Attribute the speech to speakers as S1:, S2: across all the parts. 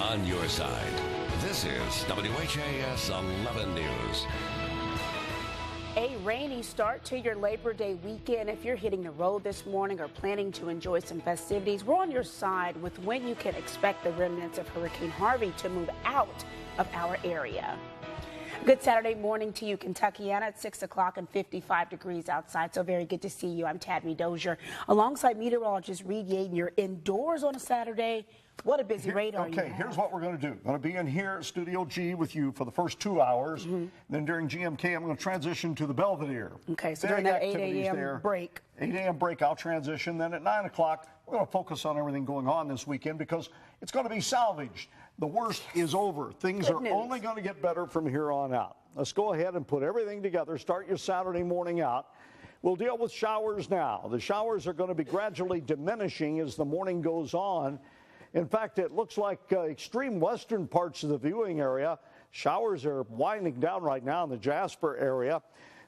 S1: on your side. This is WHAS 11 News.
S2: A rainy start to your Labor Day weekend. If you're hitting the road this morning or planning to enjoy some festivities, we're on your side with when you can expect the remnants of Hurricane Harvey to move out of our area. Good Saturday morning to you, Kentuckiana. At 6 o'clock and 55 degrees outside, so very good to see you. I'm Tabby Dozier, alongside meteorologist Reed Yaden. You're indoors on a Saturday. What a busy radar you have.
S3: Okay, here's what we're going to do. Going to be in here at Studio G with you for the first 2 hours. Then during GMK, I'm going to transition to the Belvedere.
S2: Okay, so during that 8 a.m. break.
S3: 8 a.m. break, I'll transition. Then at 9 o'clock, we're going to focus on everything going on this weekend because it's going to be salvaged. The worst is over. Things are only going to get better from here on out. Let's go ahead and put everything together. Start your Saturday morning out. We'll deal with showers now. The showers are going to be gradually diminishing as the morning goes on. In fact, it looks like extreme western parts of the viewing area. Showers are winding down right now in the Jasper area.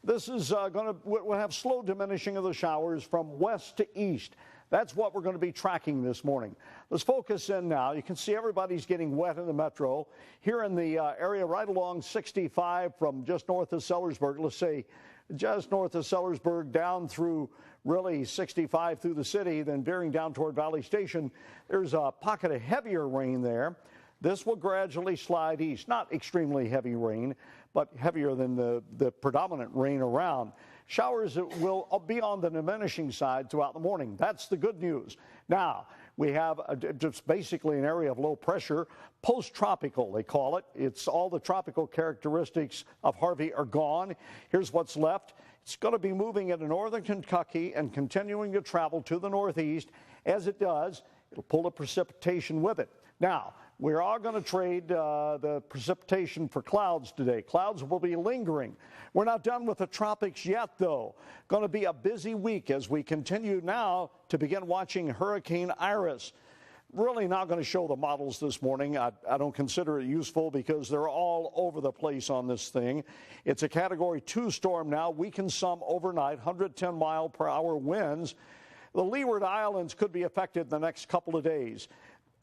S3: This is we'll have slow diminishing of the showers from west to east. That's what we're going to be tracking this morning. Let's focus in now. You can see everybody's getting wet in the metro. Here in the area right along 65 from just north of Sellersburg, let's say just north of Sellersburg down through really 65 through the city, then veering down toward Valley Station. There's a pocket of heavier rain there. This will gradually slide east. Not extremely heavy rain, but heavier than the predominant rain around. Showers will be on the diminishing side throughout the morning. That's the good news. Now, we have just basically an area of low pressure, post-tropical, they call it. It's all the tropical characteristics of Harvey are gone. Here's what's left. It's going to be moving into northern Kentucky and continuing to travel to the northeast. As it does, it'll pull the precipitation with it. Now, we're all going to trade the precipitation for clouds today. Clouds will be lingering. We're not done with the tropics yet, though. Going to be a busy week as we continue now to begin watching Hurricane Iris. Really not going to show the models this morning. I don't consider it useful because they're all over the place on this thing. It's a Category 2 storm now, weakened some overnight, 110-mile-per-hour winds. The Leeward Islands could be affected in the next couple of days.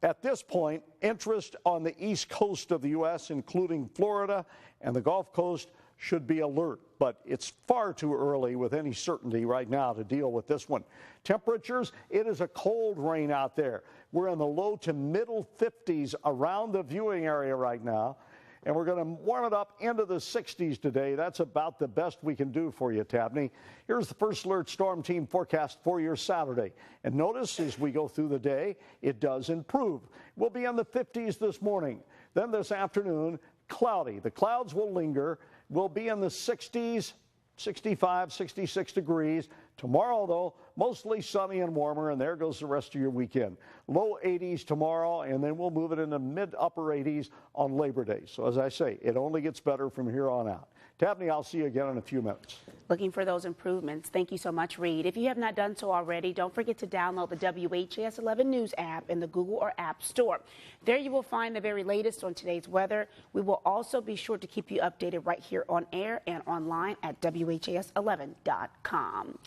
S3: At this point, interest on the east coast of the U.S., including Florida and the Gulf Coast, should be alert, but it's far too early with any certainty right now to deal with this one. Temperatures, it is a cold rain out there. We're in the low to middle 50s around the viewing area right now, and we're going to warm it up into the 60s today. That's about the best we can do for you, Tabney. Here's the First Alert Storm Team forecast for your Saturday. And notice as we go through the day, it does improve. We'll be in the 50s this morning. Then this afternoon, cloudy. The clouds will linger. We'll be in the 60s, 65, 66 degrees. Tomorrow, though, mostly sunny and warmer, and there goes the rest of your weekend. Low 80s tomorrow, and then we'll move it into mid-upper 80s on Labor Day. So, as I say, it only gets better from here on out. Tabney, I'll see you again in a few minutes.
S2: Looking for those improvements. Thank you so much, Reed. If you have not done so already, don't forget to download the WHAS 11 News app in the Google or App Store. There you will find the very latest on today's weather. We will also be sure to keep you updated right here on air and online at WHAS11.com.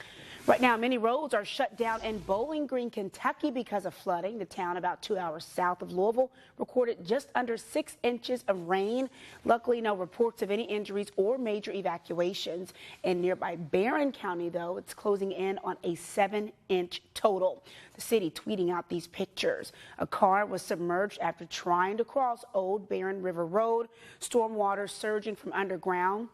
S2: Right now, many roads are shut down in Bowling Green, Kentucky because of flooding. The town about 2 hours south of Louisville recorded just under 6 inches of rain. Luckily, no reports of any injuries or major evacuations. In nearby Barron County, though, it's closing in on a 7-inch total. The city tweeting out these pictures. A car was submerged after trying to cross Old Barron River Road. Storm water surging from underground.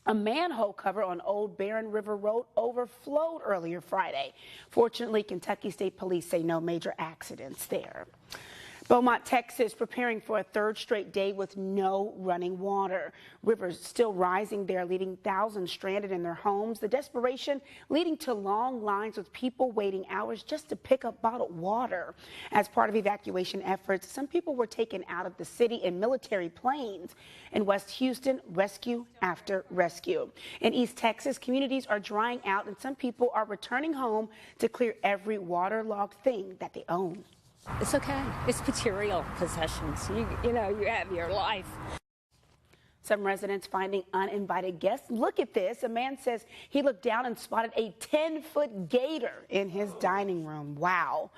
S2: A manhole cover on Old Barron River Road overflowed earlier Friday. Fortunately, Kentucky State Police say no major accidents there. Beaumont, Texas, preparing for a third straight day with no running water. Rivers still rising there, leaving thousands stranded in their homes. The desperation leading to long lines with people waiting hours just to pick up bottled water. As part of evacuation efforts, some people were taken out of the city in military planes. In West Houston, rescue after rescue. In East Texas, communities are drying out and some people are returning home to clear every waterlogged thing that they own.
S4: It's okay. It's material possessions. You know, you have your life.
S2: Some residents finding uninvited guests. Look at this. A man says he looked down and spotted a 10-foot gator in his dining room. Wow.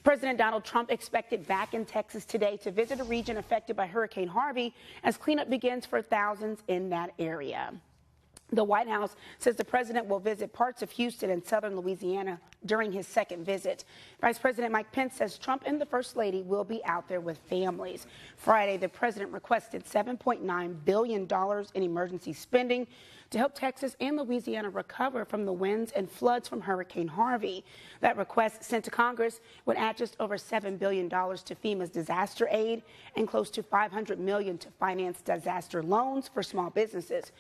S2: President Donald Trump expected back in Texas today to visit a region affected by Hurricane Harvey as cleanup begins for thousands in that area. The White House says the president will visit parts of Houston and southern Louisiana during his second visit. Vice President Mike Pence says Trump and the First Lady will be out there with families. Friday, the president requested $7.9 billion in emergency spending to help Texas and Louisiana recover from the winds and floods from Hurricane Harvey. That request sent to Congress would add just over $7 billion to FEMA's disaster aid and close to $500 million to finance disaster loans for small businesses.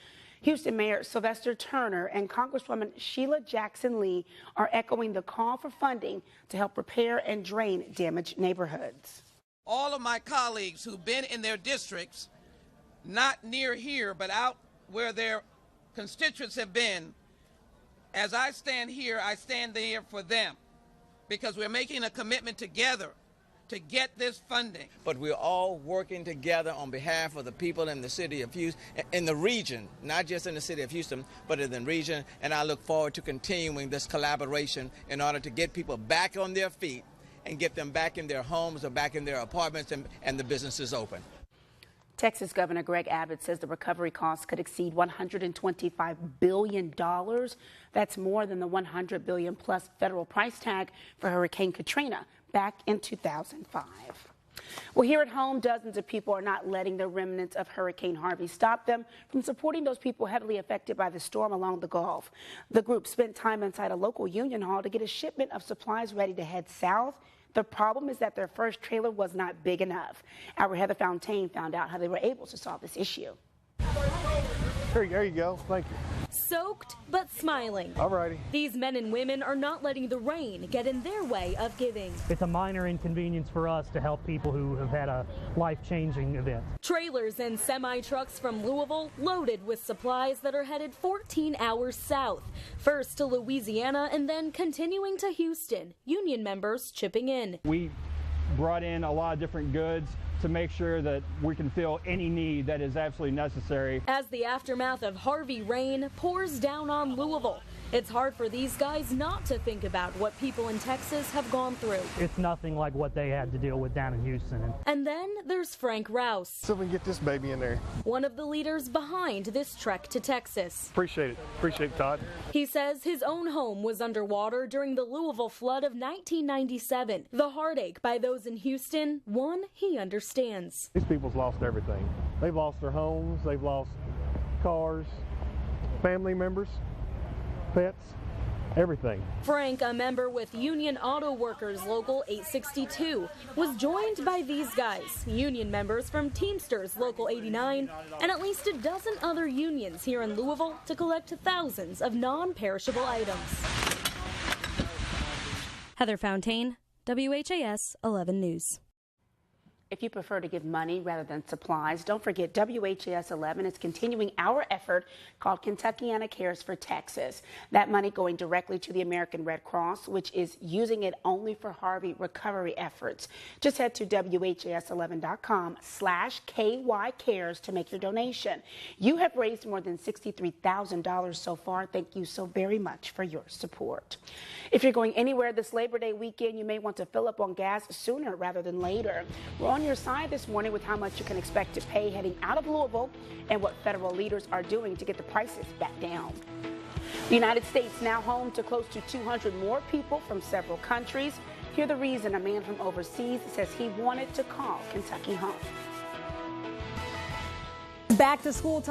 S2: Houston Mayor Sylvester Turner and Congresswoman Sheila Jackson Lee are echoing the call for funding to help repair and drain damaged neighborhoods.
S4: All of my colleagues who've been in their districts, not near here, but out where their constituents have been, as I stand here, I stand there for them, because we're making a commitment together to get this funding.
S5: But we're all working together on behalf of the people in the city of Houston, in the region, not just in the city of Houston, but in the region. And I look forward to continuing this collaboration in order to get people back on their feet and get them back in their homes or back in their apartments and the businesses open.
S2: Texas Governor Greg Abbott says the recovery costs could exceed $125 billion. That's more than the $100 billion plus federal price tag for Hurricane Katrina back in 2005. Well, here at home, dozens of people are not letting the remnants of Hurricane Harvey stop them from supporting those people heavily affected by the storm along the Gulf. The group spent time inside a local union hall to get a shipment of supplies ready to head south. The problem is that their first trailer was not big enough. Our Heather Fountain found out how they were able to solve this issue.
S6: There you go. Thank you.
S7: Soaked but smiling.
S6: All righty.
S7: These men and women are not letting the rain get in their way of giving.
S8: It's a minor inconvenience for us to help people who have had a life-changing event.
S7: Trailers and semi-trucks from Louisville loaded with supplies that are headed 14 hours south. First to Louisiana and then continuing to Houston. Union members chipping in.
S6: We brought in a lot of different goods to make sure that we can fill any need that is absolutely necessary.
S7: As the aftermath of Harvey rain pours down on Louisville, it's hard for these guys not to think about what people in Texas have gone through.
S8: It's nothing like what they had to deal with down in Houston.
S7: And then there's Frank Rouse.
S6: So we can get this baby in there.
S7: One of the leaders behind this trek to Texas.
S6: Appreciate it. Appreciate it, Todd.
S7: He says his own home was underwater during the Louisville flood of 1997. The heartache by those in Houston, one he understands.
S6: These people's lost everything. They've lost their homes, they've lost cars, family members, pets, everything.
S7: Frank, a member with Union Auto Workers Local 862, was joined by these guys, union members from Teamsters Local 89, and at least a dozen other unions here in Louisville to collect thousands of non-perishable items. Heather Fountain, WHAS 11 News.
S2: If you prefer to give money rather than supplies, don't forget WHAS 11 is continuing our effort called Kentuckiana Cares for Texas. That money going directly to the American Red Cross, which is using it only for Harvey recovery efforts. Just head to WHAS11.com/KY Cares to make your donation. You have raised more than $63,000 so far. Thank you so very much for your support. If you're going anywhere this Labor Day weekend, you may want to fill up on gas sooner rather than later. We're on your side this morning with how much you can expect to pay heading out of Louisville and what federal leaders are doing to get the prices back down. The United States now home to close to 200 more people from several countries. Hear the reason a man from overseas says he wanted to call Kentucky home.
S9: Back to school talk.